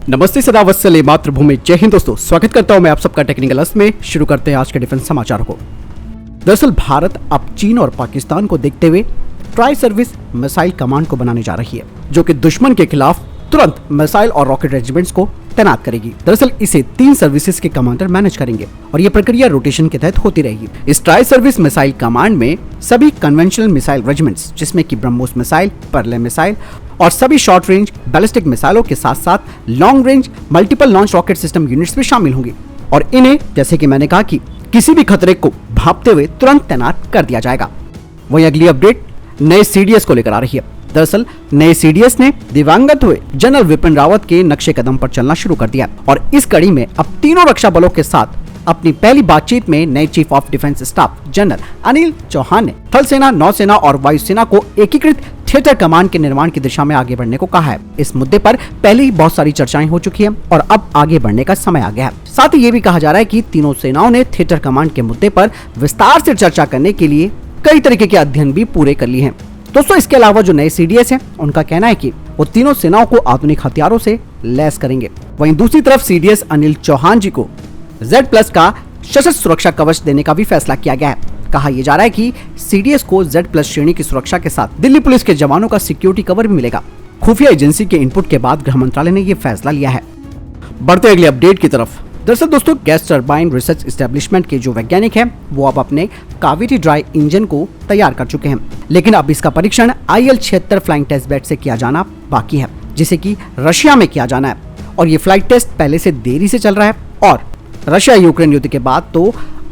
नमस्ते सदा वत्सले मातृभूमि, जय हिंद दोस्तों। स्वागत करता हूं मैं आप सबका टेक्निकल अस्त में। शुरू करते हैं आज के डिफेंस समाचारों को। दरअसल भारत अब चीन और पाकिस्तान को देखते हुए ट्राई सर्विस मिसाइल कमांड को बनाने जा रही है, जो कि दुश्मन के खिलाफ तुरंत मिसाइल और रॉकेट रेजिमेंट्स को तैनात करेगी। दरअसल इसे 3 सर्विसेज के कमांडर मैनेज करेंगे और ये प्रक्रिया रोटेशन के तहत होती रहेगी। इस ट्राई सर्विस मिसाइल कमांड में सभी कन्वेंशनल मिसाइल रेजिमेंट्स, जिसमें कि ब्रह्मोस मिसाइल, पर्ले मिसाइल और सभी शॉर्ट रेंज बैलिस्टिक मिसाइलों के साथ साथ long range multiple launch rocket system units भी शामिल होंगी और इन्हें, जैसे कि मैंने कहा, कि किसी भी खतरे को भांपते हुए तुरंत तैनात कर दिया जाएगा। वहीं अगली अपडेट नए सीडीएस को लेकर आ रही है। दरअसल नए सीडीएस ने दिवंगत हुए जनरल विपिन रावत के नक्शे कदम पर चलना शुरू कर दिया और इस कड़ी में अब तीनों रक्षा बलों के साथ अपनी पहली बातचीत में नए chief of defence staff general Anil Chauhan ने थल सेना, नौसेना और वायुसेना को एकीकृत थिएटर कमांड के निर्माण की दिशा में आगे बढ़ने को कहा है। इस मुद्दे पर पहले ही बहुत सारी चर्चाएं हो चुकी हैं और अब आगे बढ़ने का समय आ गया है। साथ ही ये भी कहा जा रहा है कि तीनों सेनाओं ने थिएटर कमांड के मुद्दे पर विस्तार से चर्चा करने के लिए कई तरीके के अध्ययन भी पूरे कर लिए हैं। दोस्तों, इसके अलावा जो नए सीडीएस हैं, उनका कहना है कि वो तीनों सेनाओं को आधुनिक हथियारों से लैस करेंगे। वहीं दूसरी तरफ सीडीएस अनिल चौहान जी को Z+ का सशस्त्र सुरक्षा कवच देने का भी फैसला किया गया है। कहा यह जा रहा है कि सीडीएस को Z+ श्रेणी की सुरक्षा के साथ दिल्ली पुलिस के जवानों का सिक्योरिटी कवर भी मिलेगा। खुफिया एजेंसी के इनपुट के बाद गृह मंत्रालय ने यह फैसला लिया है। बढ़ते अगले अपडेट की तरफ। दरअसल दोस्तों, गैस टरबाइन रिसर्च एस्टेब्लिशमेंट के जो वैज्ञानिक हैं, वो अब अपने कावेरी ड्राई इंजन को तैयार कर चुके हैं, लेकिन अब इसका परीक्षण IL-76 फ्लाइंग टेस्ट बेड से किया जाना बाकी है, जिसे कि रशिया में किया जाना है और ये फ्लाइट टेस्ट पहले से देरी से चल रहा है और रशिया यूक्रेन युद्ध के बाद तो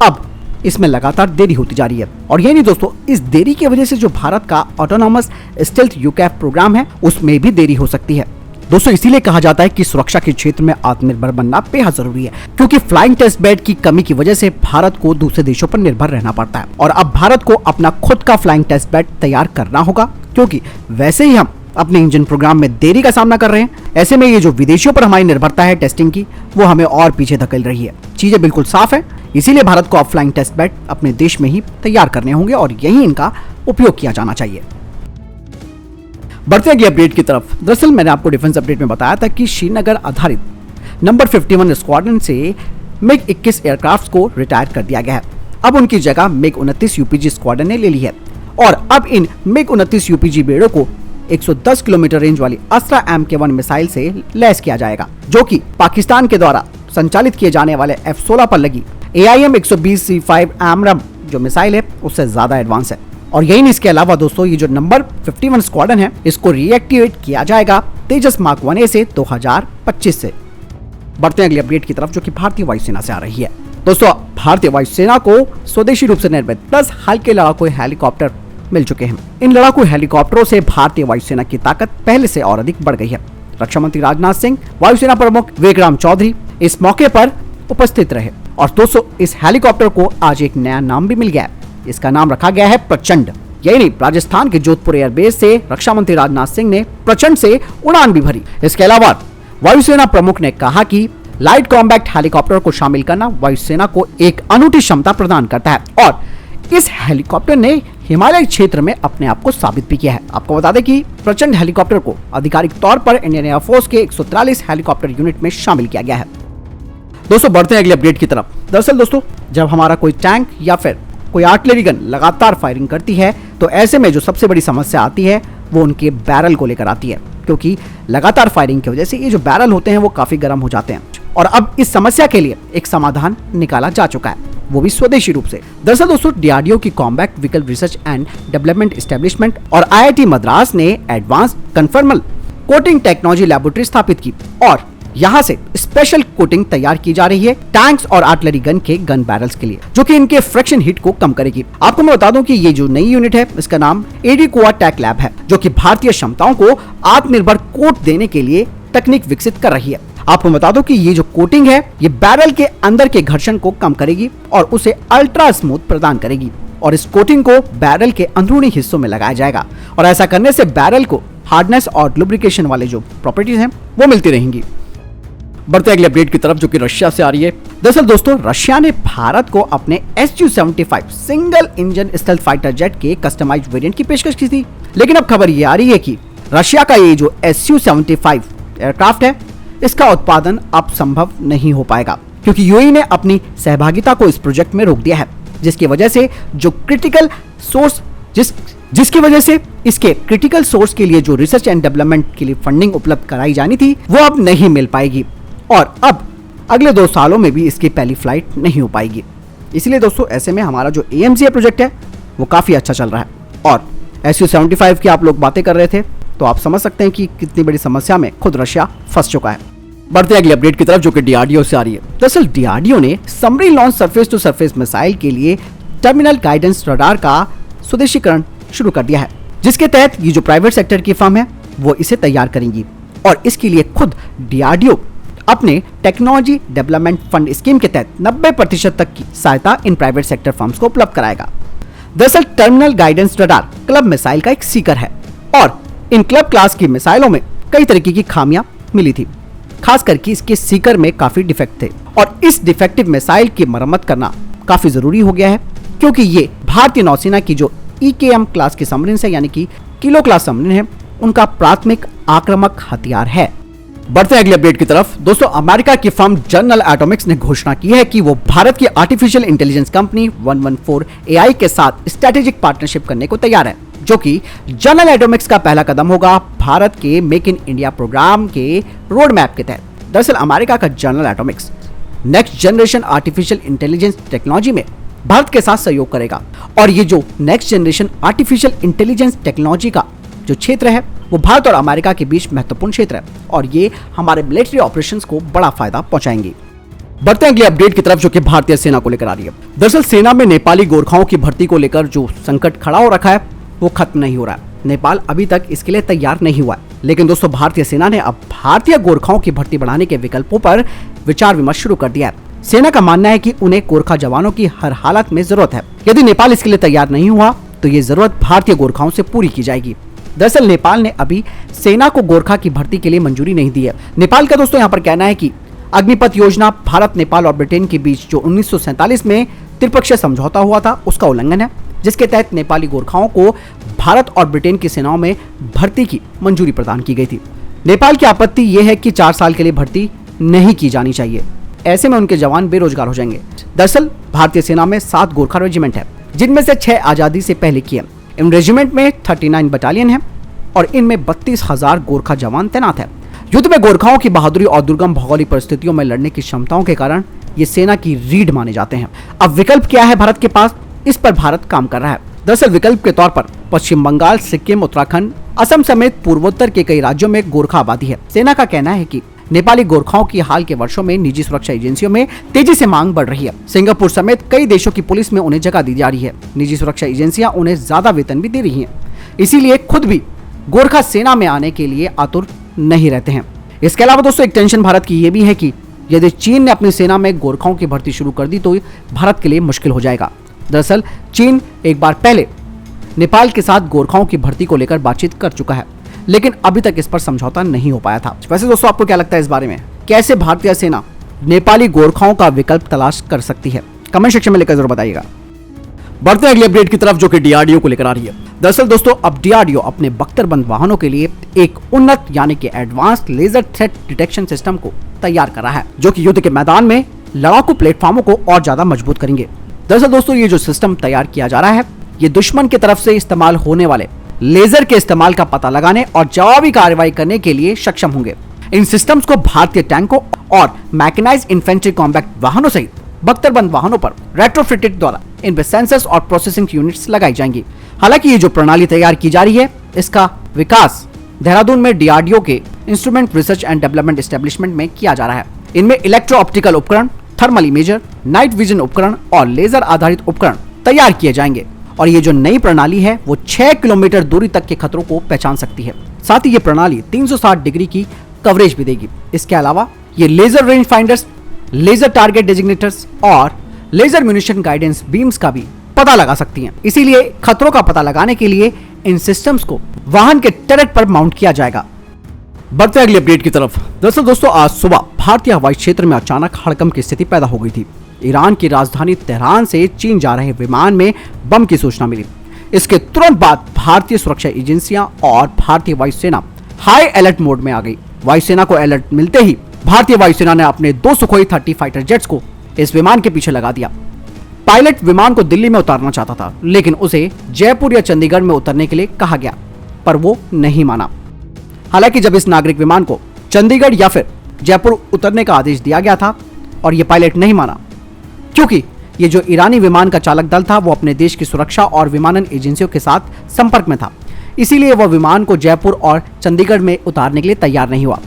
अब इसमें लगातार देरी होती जा रही है। और यही नहीं दोस्तों, इस देरी की वजह से जो भारत का ऑटोनॉमस स्टेल्थ UCAV प्रोग्राम है, उसमें भी देरी हो सकती है। दोस्तों, इसीलिए कहा जाता है कि सुरक्षा के क्षेत्र में आत्मनिर्भर बनना बेहद जरूरी है, क्योंकि फ्लाइंग टेस्ट बेड की कमी की वजह से भारत को दूसरे देशों पर निर्भर रहना पड़ता है और अब भारत को अपना खुद का फ्लाइंग टेस्ट बेड तैयार करना होगा, क्योंकि वैसे ही हम अपने इंजन प्रोग्राम में देरी का सामना कर रहे हैं। ऐसे में ये जो विदेशियों पर हमारी निर्भरता है टेस्टिंग की, वो हमें और पीछे धकेल रही है। चीजें बिल्कुल साफ है, इसीलिए भारत को अब फ्लाइंग टेस्ट बेड अपने देश में ही तैयार करने होंगे और यही इनका उपयोग किया जाना चाहिए। बढ़ते अगले अपडेट की तरफ। दरअसल मैंने आपको डिफेंस अपडेट में बताया था कि श्रीनगर आधारित नंबर 51 स्क्वाड्रन से MiG-21 एयरक्राफ्ट को रिटायर कर दिया गया है। अब उनकी जगह MiG-29 UPG स्क्वाड्रन ने ले ली है और अब इन MiG-29 UPG बेड़ों को 110 किलोमीटर रेंज वाली अस्त्रा MK1 मिसाइल से लैस किया जाएगा, जो कि पाकिस्तान के द्वारा संचालित किए जाने वाले F-16 पर लगी AIM-120C5 AMRAAM जो मिसाइल है, उससे ज्यादा एडवांस है। और यही नहीं, इसके अलावा दोस्तों, ये जो नंबर 51 स्क्वाड्रन है, इसको रीएक्टिवेट किया जाएगा तेजस मार्क 1A से 2025 से। बढ़ते हैं अगली अपडेट की तरफ, जो कि भारतीय वायुसेना से आ रही है। दोस्तों, भारतीय वायुसेना को स्वदेशी रूप से निर्मित 10 हल्के लड़ाकू हेलीकॉप्टर मिल चुके हैं। इन लड़ाकू हेलीकॉप्टरों से भारतीय वायुसेना की ताकत पहले से और अधिक बढ़ गई है। रक्षा मंत्री राजनाथ सिंह, वायुसेना प्रमुख विक्रम चौधरी इस मौके पर उपस्थित रहे और दोस्तों, इस हेलीकॉप्टर को आज एक नया नाम भी मिल गया है। इसका नाम रखा गया है प्रचंड। यही नहीं, राजस्थान के जोधपुर एयरबेस से रक्षा मंत्री राजनाथ सिंह ने प्रचंड से उड़ान भी भरी। इसके अलावा वायुसेना प्रमुख ने कहा कि लाइट कॉम्बैक्ट हेलीकॉप्टर को शामिल करना वायुसेना को एक अनूठी क्षमता प्रदान करता है और इस हेलीकॉप्टर ने हिमालय क्षेत्र में अपने आप को साबित भी किया है। आपको बता दें कि प्रचंड हेलीकॉप्टर को आधिकारिक तौर पर इंडियन एयरफोर्स के 143 हेलीकॉप्टर यूनिट में शामिल किया गया है। दोस्तों, बढ़ते हैं अगले अपडेट की तरफ। दरअसल दोस्तों, जब हमारा कोई टैंक या फिर कोई आर्टिलरी गन लगातार फायरिंग करती है, तो ऐसे में जो सबसे बड़ी समस्या आती है वो उनके बैरल को लेकर आती है, क्योंकि लगातार फायरिंग की वजह से ये जो बैरल होते हैं वो काफी गर्म हो जाते हैं और अब इस समस्या के लिए एक समाधान निकाला जा चुका है, वो भी स्वदेशी रूप से। दरअसल दोस्तों, DRDO की combat vehicle research and development establishment और IIT मद्रास ने advance conformal coating technology laboratory स्थापित की और यहाँ से स्पेशल कोटिंग तैयार की जा रही है टैंक्स और आर्टिलरी गन के गन बैरल्स के लिए, जो कि इनके फ्रिक्शन हीट को कम करेगी। आपको मैं बता दूं कि ये जो नई यूनिट है, इसका नाम AD Koa Tech Lab है, जो कि भारतीय क्षमताओं को आत्मनिर्भर कोट देने के लिए तकनीक विकसित कर रही है। आपको बता दो कि ये जो कोटिंग है, ये बैरल के अंदर के घर्षण को कम करेगी और उसे अल्ट्रा स्मूथ प्रदान करेगी और इस कोटिंग को बैरल के अंदरूनी हिस्सों में लगाया जाएगा और ऐसा करने से बैरल को हार्डनेस और लुब्रिकेशन वाले जो प्रॉपर्टीज हैं वो मिलती रहेंगी। बढ़ते अगले अपडेट की तरफ, जो कि रशिया से आ रही है। दरअसल दोस्तों, रशिया ने भारत को अपने Su-75 single engine stealth fighter jet के कस्टमाइज्ड वेरिएंट की पेशकश की थी, लेकिन अब खबर ये आ रही है कि रशिया का ये जो Su-75 एयरक्राफ्ट है, इसका उत्पादन अब संभव नहीं हो पाएगा, क्योंकि यूएई ने अपनी सहभागिता को इस प्रोजेक्ट में रोक दिया है, जिसकी वजह से जो क्रिटिकल सोर्स जिसकी वजह से इसके क्रिटिकल सोर्स के लिए जो रिसर्च एंड डेवलपमेंट के लिए फंडिंग उपलब्ध कराई जानी थी वो अब नहीं मिल पाएगी, और अब अगले 2 सालों में भी इसकी पहली फ्लाइट नहीं हो पाएगी। इसलिए दोस्तों ऐसे में हमारा जो AMCA प्रोजेक्ट है वो काफी अच्छा चल रहा है, और SU-75 की आप लोग बातें कर रहे थे तो आप समझ सकते हैं कि कितनी बड़ी समस्या में खुद रशिया फंस चुका है। बढ़ते अगली अपडेट की तरफ जो कि DRDO से आ रही है। दरअसल DRDO ने submarine launch surface to surface missile के लिए टर्मिनल गाइडेंस रडार का स्वदेशीकरण शुरू कर दिया है, जिसके तहत ये जो प्राइवेट सेक्टर की फर्म है वो इसे तैयार करेंगी, और इसके लिए खुद DRDO अपने टेक्नोलॉजी डेवलपमेंट फंड स्कीम के तहत 90% तक की सहायता इन प्राइवेट सेक्टर फर्म्स को उपलब्ध कराएगा। दरअसल terminal guidance radar club missile का एक सीकर है, और इन क्लब क्लास की मिसाइलों में कई तरीके की खामियां मिली थी, खास करके इसके सीकर में काफी डिफेक्ट थे, और इस डिफेक्टिव मिसाइल की मरम्मत करना काफी जरूरी हो गया है, क्योंकि ये भारतीय नौसेना की जो EKM क्लास की सबमरीन है, यानी कि किलो क्लास सबमरीन है, उनका प्राथमिक आक्रामक हथियार है। बढ़ते अगले अपडेट की तरफ। दोस्तों अमेरिका की फर्म जनरल एटॉमिक्स ने घोषणा की है कि वो भारत की आर्टिफिशियल इंटेलिजेंस कंपनी 114 AI के साथ स्ट्रेटेजिक पार्टनरशिप करने को तैयार है, जो कि जनरल एटॉमिक्स का पहला कदम होगा भारत के मेक इन इंडिया प्रोग्राम के रोड मैप के तहत। दरअसल अमेरिका का general Atomics next generation artificial intelligence technology में भारत के साथ सहयोग करेगा, और ये जो next generation artificial intelligence technology का जो क्षेत्र है वो भारत और अमेरिका के बीच महत्वपूर्ण क्षेत्र है, और ये हमारे मिलिट्री ऑपरेशंस को बड़ा फायदा पहुंचाएंगे। बढ़ते हैं अगली अपडेट की तरफ जो कि भारतीय सेना को लेकर आ रही है। दरअसल सेना में नेपाली गोरखाओं की भर्ती को लेकर जो संकट खड़ा हो रखा है वो खत्म नहीं हो रहा है। नेपाल अभी तक इसके लिए तैयार नहीं हुआ है, लेकिन दोस्तों भारतीय सेना ने अब भारतीय गोरखाओं की भर्ती बढ़ाने के विकल्पों पर विचार विमर्श शुरू कर दिया है। सेना का मानना है कि उन्हें गोरखा जवानों की हर हालत में जरूरत है। यदि नेपाल इसके लिए तैयार नहीं हुआ तो ये जरूरत भारतीय गोरखाओं से पूरी की जाएगी। दरअसल नेपाल ने अभी सेना को गोरखा की भर्ती के लिए मंजूरी नहीं दी है। नेपाल का दोस्तों यहाँ पर कहना है कि अग्निपथ योजना भारत, नेपाल और ब्रिटेन के बीच जो 1947 में त्रिपक्षीय समझौता हुआ था उसका उल्लंघन है, जिसके तहत नेपाली गोरखाओं को भारत और ब्रिटेन की सेनाओं में भर्ती की मंजूरी प्रदान की गई थी। नेपाल की आपत्ति यह है कि 4 साल के लिए भर्ती नहीं की जानी चाहिए, ऐसे में उनके जवान बेरोजगार हो जाएंगे। दरअसल भारतीय सेना में 7 गोरखा रेजिमेंट है, जिनमें से 6 आजादी से पहले की है। इन रेजिमेंट में 39 बटालियन है और इनमें 32,000 गोरखा जवान तैनात है। युद्ध में गोरखाओं की बहादुरी और दुर्गम भौगोलिक परिस्थितियों में लड़ने की क्षमताओं के कारण ये सेना की रीढ़ माने जाते हैं। अब विकल्प क्या है भारत के पास, इस पर भारत काम कर रहा है। दरअसल विकल्प के तौर पर पश्चिम बंगाल, सिक्किम, उत्तराखंड, असम समेत पूर्वोत्तर के कई राज्यों में गोरखा आबादी है। सेना का कहना है कि नेपाली गोरखाओं की हाल के वर्षों में निजी सुरक्षा एजेंसियों में तेजी से मांग बढ़ रही है। सिंगापुर समेत कई देशों की पुलिस में उन्हें जगह दी जा रही है। निजी सुरक्षा एजेंसियां उन्हें ज्यादा वेतन भी दे रही हैं, इसीलिए खुद भी गोरखा सेना में आने के लिए आतुर नहीं रहते हैं। इसके अलावा दोस्तों एक टेंशन भारत की ये भी है कि यदि चीन ने अपनी सेना में गोरखाओं की भर्ती शुरू कर दी तो भारत के लिए मुश्किल हो जाएगा। दरअसल चीन एक बार पहले नेपाल के साथ गोरखाओं की भर्ती को लेकर बातचीत कर चुका है, लेकिन अभी तक इस पर समझौता नहीं हो पाया था। वैसे दोस्तों आपको क्या लगता है इस बारे में, कैसे भारतीय सेना नेपाली गोरखाओं का विकल्प तलाश कर सकती है? कमेंट सेक्शन में लिखकर जरूर बताइएगा। बढ़ते अगले अपडेट की तरफ जो कि DRDO को लेकर आ रही है। दरअसल दोस्तों अब DRDO अपने बख्तरबंद वाहनों के लिए एक उन्नत यानी कि advance laser threat detection system को तैयार कर रहा है, जो कि युद्ध के मैदान में लड़ाकू प्लेटफॉर्मों को और ज्यादा मजबूत करेंगे। दरअसल दोस्तों ये जो सिस्टम तैयार किया जा रहा है ये दुश्मन की तरफ से इस्तेमाल होने वाले लेजर के इस्तेमाल का पता लगाने और जवाबी कार्रवाई करने के लिए सक्षम होंगे। इन सिस्टम्स को भारतीय टैंकों और मैकेनाइज्ड इन्फेंट्री कॉम्बैट वाहनों सहित बख्तरबंद वाहनों पर रेट्रोफिटेड द्वारा इनमें सेंसर्स और प्रोसेसिंग यूनिट्स लगाई जाएंगी। हालांकि ये जो प्रणाली तैयार की जा रही है इसका विकास देहरादून में DRDO के instrument research and development establishment में किया जा रहा है। इनमें इलेक्ट्रो ऑप्टिकल उपकरण, थर्मल इमेजर, नाइट विजन उपकरण और लेजर आधारित उपकरण तैयार किए जाएंगे, और ये जो नई प्रणाली है वो 6 किलोमीटर दूरी तक के खतरों को पहचान सकती है। साथ ही ये प्रणाली 360 डिग्री की कवरेज भी देगी। इसके अलावा ये laser range finders, laser target designators और लेजर म्यूनिशन गाइडेंस बीम्स का भी पता लगा सकती हैं। इसीलिए खतरों का पता लगाने के लिए इन सिस्टम्स को वाहन के टरेट पर माउंट किया जाएगा। बढ़ते अगले अपडेट की तरफ। दरअसल दोस्तों आज सुबह भारतीय हवाई क्षेत्र में अचानक हड़कंप की स्थिति पैदा हो गई थी। ईरान की राजधानी तेहरान से चीन जा रहे विमान में बम की सूचना मिली। इसके तुरंत बाद भारतीय सुरक्षा एजेंसियां और भारतीय वायुसेना हाई अलर्ट मोड में आ गई। वायुसेना को अलर्ट मिलते ही भारतीय वायुसेना ने अपने 2 सुखोई 30 फाइटर जेट्स को इस विमान के पीछे लगा दिया। पायलट विमान को दिल्ली में उतारना चाहता था, लेकिन उसे जयपुर या चंडीगढ़ में उतरने के लिए कहा गया, पर वो नहीं माना। हालांकि जब इस नागरिक विमान को चंडीगढ़ या फिर जयपुर उतरने का आदेश दिया गया था और यह पायलट नहीं माना, क्योंकि ये जो ईरानी विमान का चालक दल था वो अपने देश की सुरक्षा और विमानन एजेंसियों के साथ संपर्क में था, इसीलिए वह विमान को जयपुर और चंडीगढ़ में उतारने के लिए तैयार नहीं हुआ।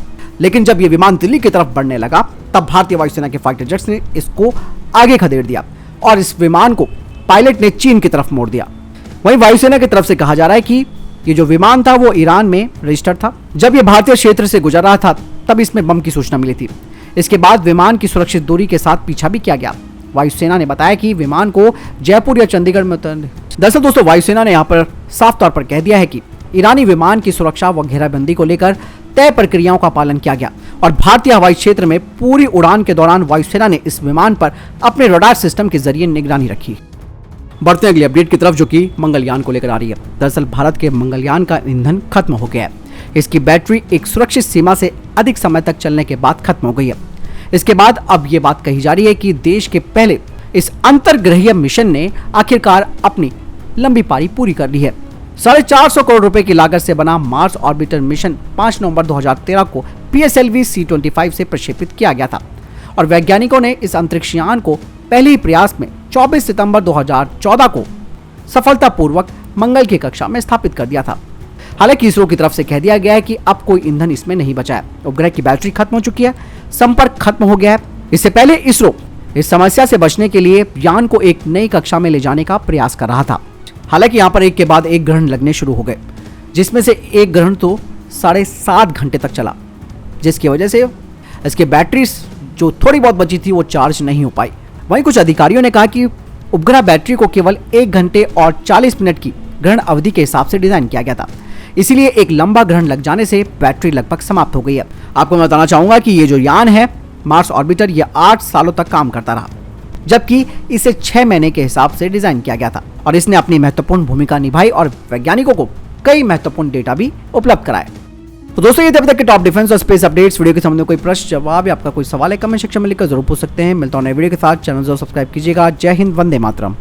लेकिन जब यह विमान दिल्ली की तरफ बढ़ने लगा, तब भारतीय वायुसेना के फाइटर जेट्स ने इसको आगे खदेड़ दिया और इस विमान को पायलट ने चीन की तरफ मोड़ दिया। वहीं वायुसेना की तरफ से कहा जा रहा है कि ये जो विमान था वो ईरान में रजिस्टर्ड था। जब ये भारतीय क्षेत्र से गुजर रहा था तब इसमें बम की सूचना मिली थी। इसके बाद विमान की सुरक्षित दूरी के साथ पीछा भी किया गया। वायुसेना ने बताया कि विमान को जयपुर या चंडीगढ़ में उतरने। दरअसल दोस्तों, वायुसेना ने यहाँ पर साफ तौर पर कह दिया है कि ईरानी विमान की सुरक्षा व घेराबंदी को लेकर तय प्रक्रियाओं का पालन किया गया और भारतीय हवाई क्षेत्र में पूरी उड़ान के दौरान वायुसेना ने इस विमान पर अपने रडार सिस्टम के जरिए निगरानी रखी। बढ़ते हैं अगली अपडेट की तरफ, जो कि मंगलयान को लेकर आ रही है। दरअसल भारत के मंगलयान का ईंधन खत्म हो गया है। इसकी बैटरी एक सुरक्षित सीमा से अधिक समय तक चलने के बाद खत्म हो गई है। इसके बाद अब ये बात कही जा रही है कि देश के पहले इस अंतर्ग्रहीय मिशन ने आखिरकार अपनी लंबी पारी पूरी कर ली है। 450 करोड़ रुपए की लागत से बना मार्स ऑर्बिटर मिशन 5 नवंबर 2013 को PSLV C-25 से प्रक्षेपित किया गया था और वैज्ञानिकों ने इस अंतरिक्ष यान को पहले ही प्रयास में 24 सितंबर 2014 को सफलतापूर्वक मंगल की कक्षा में स्थापित कर दिया था। हालांकि इसरो की तरफ से कह दिया गया है कि अब कोई ईंधन इसमें नहीं बचा है। उपग्रह की बैटरी खत्म हो चुकी है, संपर्क खत्म हो गया है। इससे पहले इसरो इस समस्या से बचने के लिए यान को एक नई कक्षा में ले जाने का प्रयास कर रहा था। हालांकि यहाँ पर एक के बाद एक ग्रहण लगने शुरू हो गए, जिसमें से एक ग्रहण तो 7.5 घंटे तक चला, जिसकी वजह से इसकी बैटरी जो थोड़ी बहुत बची थी वो चार्ज नहीं हो पाई। वहीं कुछ अधिकारियों ने कहा कि उपग्रह बैटरी को केवल 1 घंटे और 40 मिनट की ग्रहण अवधि के हिसाब से डिजाइन किया गया था, इसीलिए एक लंबा ग्रहण लग जाने से बैटरी लगभग समाप्त हो गई है। आपको मैं बताना चाहूंगा कि ये जो यान है मार्स ऑर्बिटर, ये 8 सालों तक काम करता रहा, जबकि इसे 6 महीने के हिसाब से डिजाइन किया गया था और इसने अपनी महत्वपूर्ण भूमिका निभाई और वैज्ञानिकों को कई महत्वपूर्ण डेटा भी उपलब्ध कराए। तो दोस्तों, ये थे अभी तक के टॉप डिफेंस और स्पेस अपडेट्स। वीडियो के संबंध में कोई प्रश्न जवाब या आपका कोई सवाल है कमेंट सेक्शन में लिखकर जरूर पूछ सकते हैं। मिलता हूं नए वीडियो के साथ। चैनल जरूर सब्सक्राइब कीजिएगा। जय हिंद, वंदे मातरम।